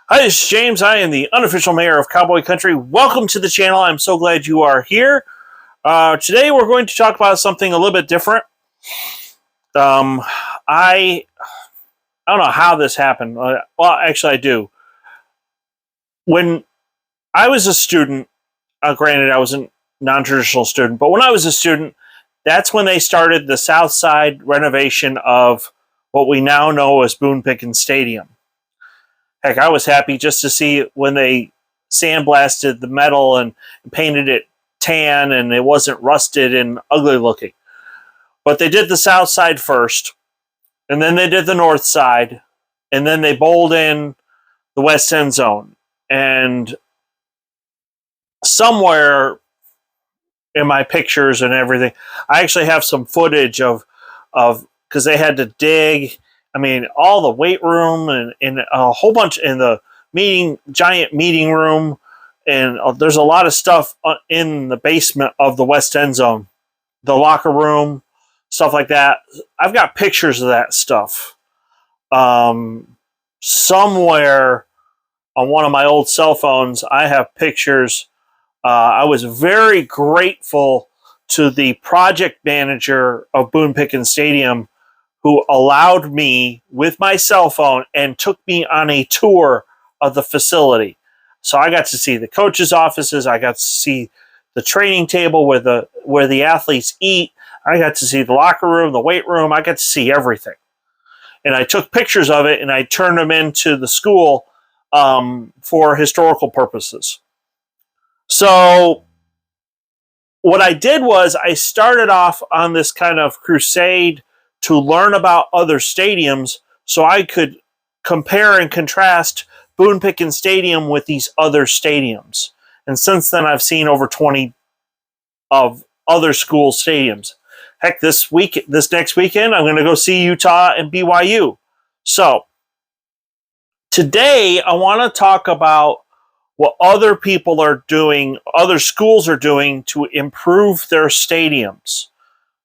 Hi, this is James. I am the unofficial mayor of Cowboy Country. Welcome to the channel. I'm so glad you are here. Today we're going to talk about something a little bit different. I don't know how this happened. Well, actually, I do. When I was a student, granted, I was a non-traditional student, but when I was a student, that's when they started the South Side renovation of what we now know as Boone Pickens Stadium. Heck, I was happy just to see when they sandblasted the metal and painted it tan and it wasn't rusted and ugly looking. But they did the south side first, and then they did the north side, and then they bowled in the west end zone. And somewhere in my pictures and everything, I actually have some footage of because they had to dig. I mean, all the weight room and a whole bunch in the giant meeting room. And there's a lot of stuff in the basement of the west end zone, the locker room, stuff like that. I've got pictures of that stuff somewhere on one of my old cell phones. I have pictures. I was very grateful to the project manager of Boone Pickens Stadium, who allowed me with my cell phone and took me on a tour of the facility. So I got to see the coaches' offices. I got to see the training table where the athletes eat. I got to see the locker room, the weight room. I got to see everything. And I took pictures of it and I turned them into the school for historical purposes. So what I did was I started off on this kind of crusade to learn about other stadiums so I could compare and contrast Boone Pickens Stadium with these other stadiums. And since then, I've seen over 20 of other school stadiums. Heck, this next weekend, I'm going to go see Utah and BYU. So today, I want to talk about what other people are doing, other schools are doing to improve their stadiums.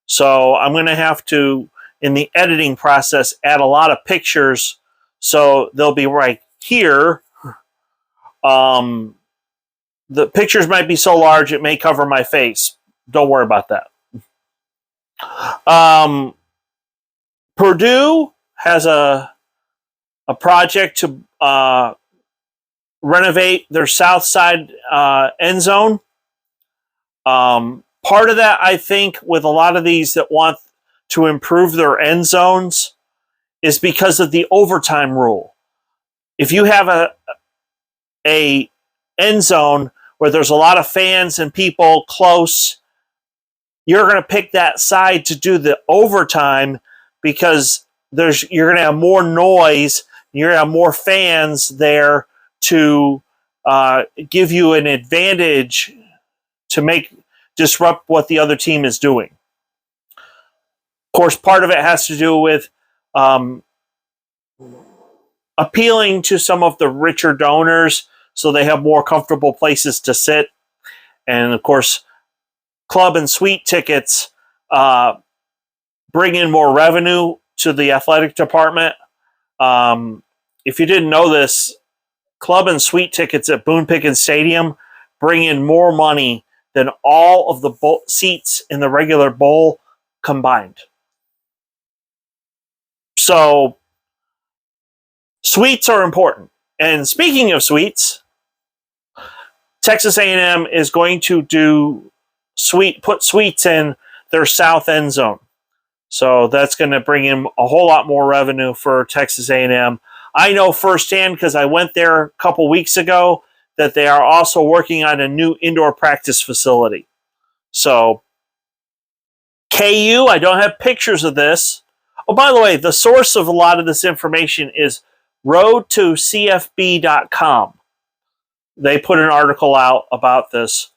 So I'm going to have to, in the editing process, add a lot of pictures. So they'll be right here. The pictures might be so large, it may cover my face. Don't worry about that. Purdue has a project to renovate their south side end zone. Part of that, I think, with a lot of these that want to improve their end zones is because of the overtime rule. If you have a end zone where there's a lot of fans and people close, you're going to pick that side to do the overtime because you're going to have more noise, you're going to have more fans there to give you an advantage to disrupt what the other team is doing. Of course, part of it has to do with appealing to some of the richer donors so they have more comfortable places to sit. And of course, club and suite tickets bring in more revenue to the athletic department. If you didn't know this, club and suite tickets at Boone Pickens Stadium bring in more money than all of the seats in the regular bowl combined. So suites are important. And speaking of suites, Texas A&M is going to put suites in their south end zone. So that's going to bring in a whole lot more revenue for Texas A&M. I know firsthand because I went there a couple weeks ago that they are also working on a new indoor practice facility. So KU, I don't have pictures of this. Oh, by the way, the source of a lot of this information is roadtocfb.com. They put an article out about this.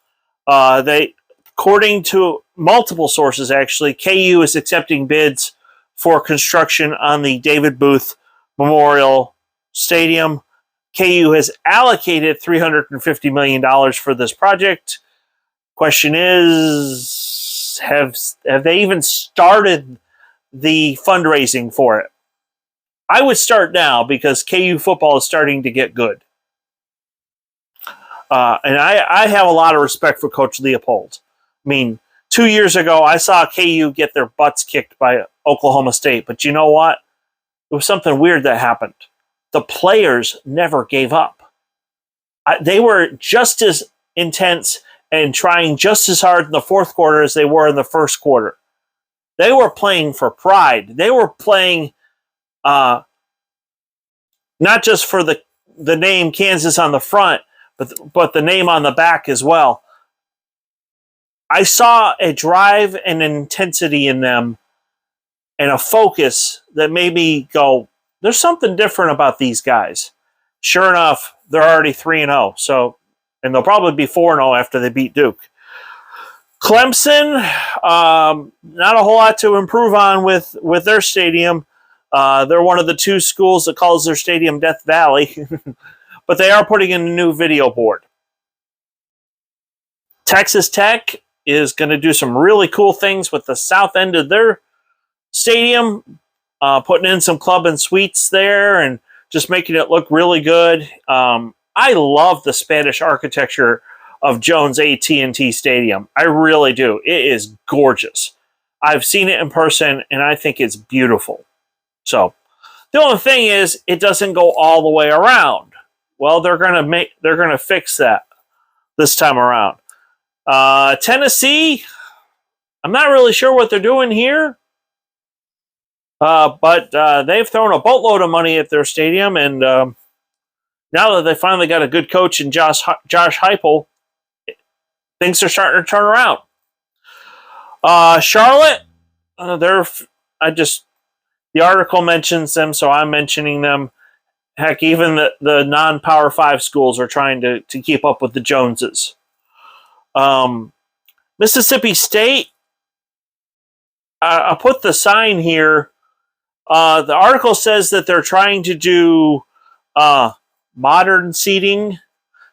According to multiple sources, actually, KU is accepting bids for construction on the David Booth Memorial Stadium. KU has allocated $350 million for this project. Question is, have they even started the fundraising for it? I would start now because KU football is starting to get good. And I have a lot of respect for Coach Leopold. I mean, 2 years ago, I saw KU get their butts kicked by Oklahoma State. But you know what? It was something weird that happened. The players never gave up. They were just as intense and trying just as hard in the fourth quarter as they were in the first quarter. They were playing for pride. They were playing not just for the name Kansas on the front, but the name on the back as well. I saw a drive and an intensity in them and a focus that made me go, there's something different about these guys. Sure enough, they're already 3-0. So, and they'll probably be 4-0 after they beat Duke. Clemson, not a whole lot to improve on with their stadium. They're one of the two schools that calls their stadium Death Valley, but they are putting in a new video board. Texas Tech is going to do some really cool things with the south end of their stadium, putting in some club and suites there and just making it look really good. I love the Spanish architecture of Jones AT&T Stadium. I really do. It is gorgeous. I've seen it in person, and I think it's beautiful. So the only thing is, it doesn't go all the way around. Well, they're gonna fix that this time around. Tennessee, I'm not really sure what they're doing here, but they've thrown a boatload of money at their stadium, and now that they finally got a good coach in Josh Heupel, things are starting to turn around. Charlotte, the article mentions them, so I'm mentioning them. Heck, even the non-Power 5 schools are trying to keep up with the Joneses. Mississippi State, I put the sign here. The article says that they're trying to do modern seating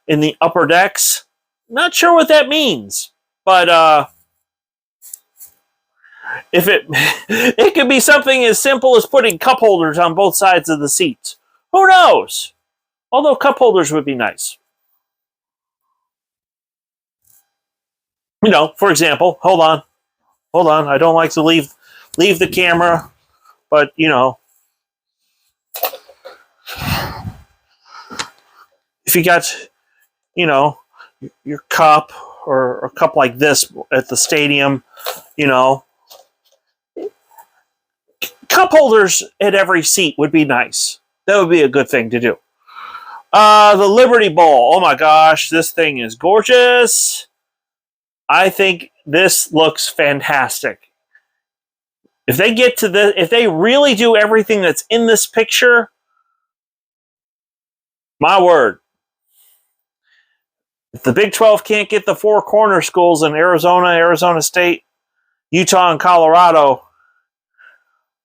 in the upper decks. Not sure what that means, but if it could be something as simple as putting cup holders on both sides of the seats. Who knows? Although cup holders would be nice. You know, for example, hold on. I don't like to leave the camera, but you know, if you got, you know, your cup or a cup like this at the stadium, you know, cup holders at every seat would be nice. That would be a good thing to do. The Liberty Bowl. Oh my gosh, this thing is gorgeous. I think this looks fantastic. If they really do everything that's in this picture, my word. If the Big 12 can't get the four corner schools in Arizona, Arizona State, Utah, and Colorado,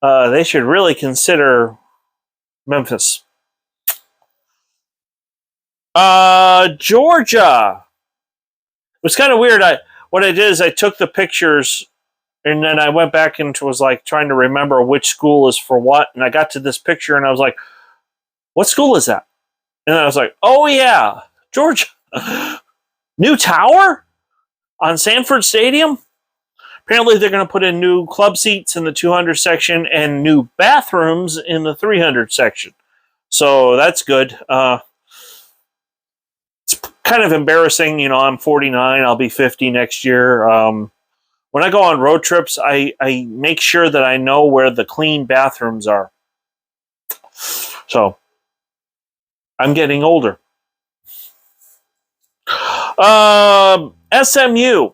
they should really consider Memphis. Georgia. It was kind of weird. What I did is I took the pictures and then I went back and was like trying to remember which school is for what. And I got to this picture and I was like, what school is that? And then I was like, oh yeah, Georgia. New tower on Sanford Stadium. Apparently they're going to put in new club seats in the 200 section and new bathrooms in the 300 section. So that's good. It's kind of embarrassing. You know, I'm 49. I'll be 50 next year. When I go on road trips, I make sure that I know where the clean bathrooms are. So I'm getting older. SMU.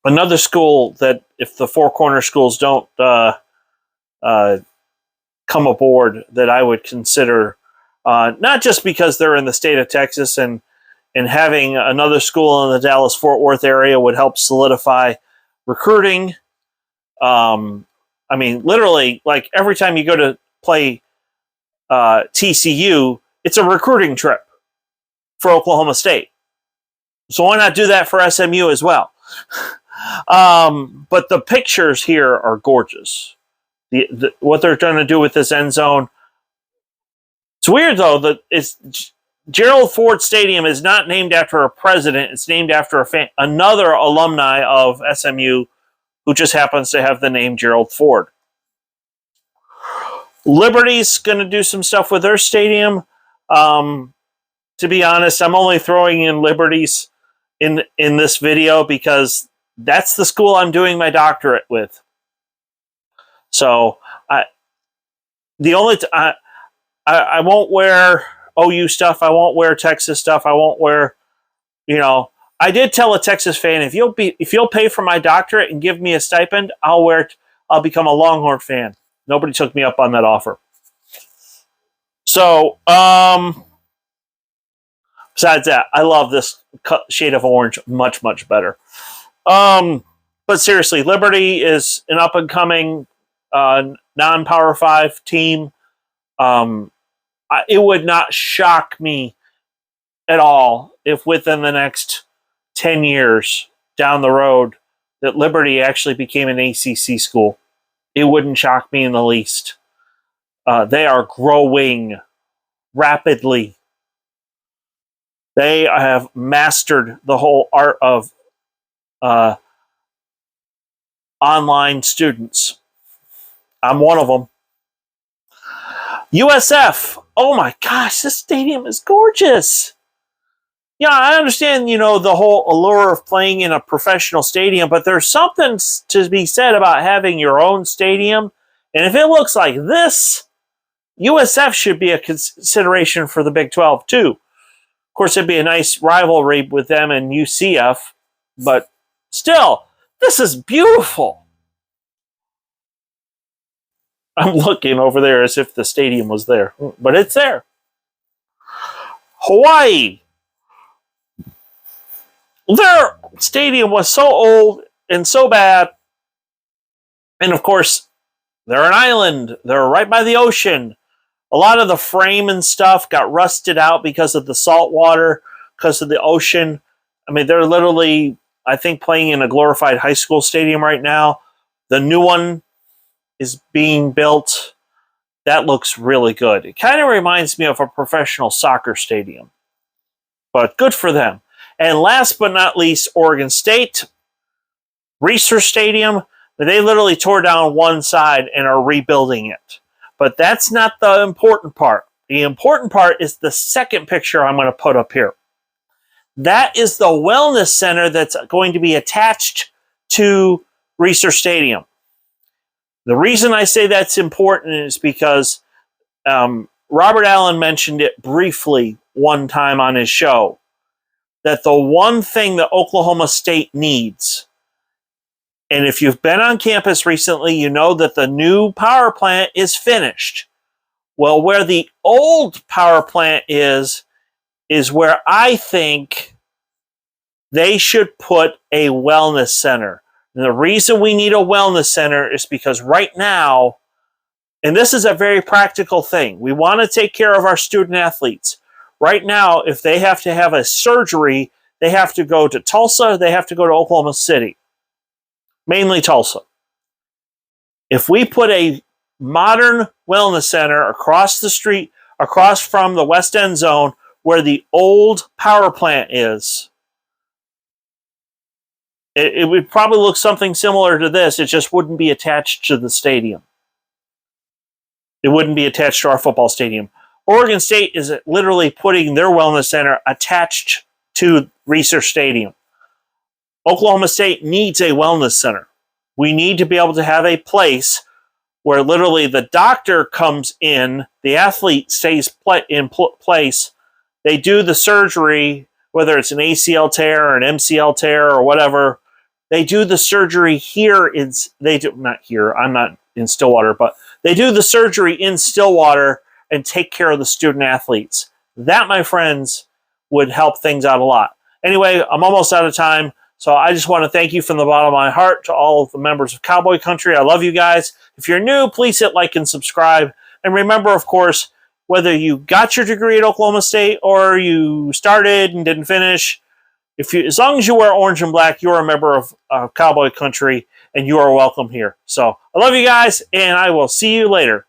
Another school that if the four corner schools don't come aboard, that I would consider, not just because they're in the state of Texas and having another school in the Dallas-Fort Worth area would help solidify recruiting. I mean, literally, like every time you go to play TCU, it's a recruiting trip for Oklahoma State. So why not do that for SMU as well? But the pictures here are gorgeous. What they're trying to do with this end zone. It's weird though that Gerald Ford Stadium is not named after a president. It's named after another alumni of SMU who just happens to have the name Gerald Ford. Liberty's going to do some stuff with their stadium. To be honest, I'm only throwing in Liberty's in this video because that's the school I'm doing my doctorate with. So I won't wear OU stuff. I won't wear Texas stuff. I won't wear, I did tell a Texas fan, if you'll pay for my doctorate and give me a stipend, I'll become a Longhorn fan. Nobody took me up on that offer. So, besides that, I love this shade of orange much, much better. But seriously, Liberty is an up-and-coming non-Power 5 team. It would not shock me at all if within the next 10 years down the road that Liberty actually became an ACC school. It wouldn't shock me in the least. They are growing rapidly. They have mastered the whole art of online students. I'm one of them. USF. Oh my gosh, this stadium is gorgeous. Yeah, I understand, the whole allure of playing in a professional stadium, but there's something to be said about having your own stadium. And if it looks like this, USF should be a consideration for the Big 12 too. Of course, it'd be a nice rivalry with them and UCF, but still, this is beautiful. I'm looking over there as if the stadium was there, but it's there. Hawaii. Their stadium was so old and so bad. And of course, they're an island. They're right by the ocean. A lot of the frame and stuff got rusted out because of the salt water, because of the ocean. I mean, they're literally, I think, playing in a glorified high school stadium right now. The new one is being built. That looks really good. It kind of reminds me of a professional soccer stadium. But good for them. And last but not least, Oregon State. Reser Stadium. They literally tore down one side and are rebuilding it. But that's not the important part. The important part is the second picture I'm going to put up here. That is the wellness center that's going to be attached to Reser Stadium. The reason I say that's important is because Robert Allen mentioned it briefly one time on his show, that the one thing that Oklahoma State needs, and if you've been on campus recently, you know that the new power plant is finished. Well, where the old power plant is where I think they should put a wellness center. And the reason we need a wellness center is because right now, and this is a very practical thing, we want to take care of our student athletes. Right now, if they have to have a surgery, they have to go to Tulsa, they have to go to Oklahoma City. Mainly Tulsa. If we put a modern wellness center across the street, across from the West End Zone, where the old power plant is, it would probably look something similar to this. It just wouldn't be attached to the stadium. It wouldn't be attached to our football stadium. Oregon State is literally putting their wellness center attached to Reser Stadium. Oklahoma State needs a wellness center. We need to be able to have a place where literally the doctor comes in, the athlete stays in place, they do the surgery, whether it's an ACL tear or an MCL tear or whatever. They do the surgery here. Not here. I'm not in Stillwater, but they do the surgery in Stillwater and take care of the student athletes. That, my friends, would help things out a lot. Anyway, I'm almost out of time, so I just want to thank you from the bottom of my heart to all of the members of Cowboy Country. I love you guys. If you're new, please hit like and subscribe. And remember, of course, whether you got your degree at Oklahoma State or you started and didn't finish, as long as you wear orange and black, you're a member of Cowboy Country, and you are welcome here. So I love you guys, and I will see you later.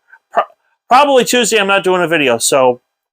Probably Tuesday. I'm not doing a video, so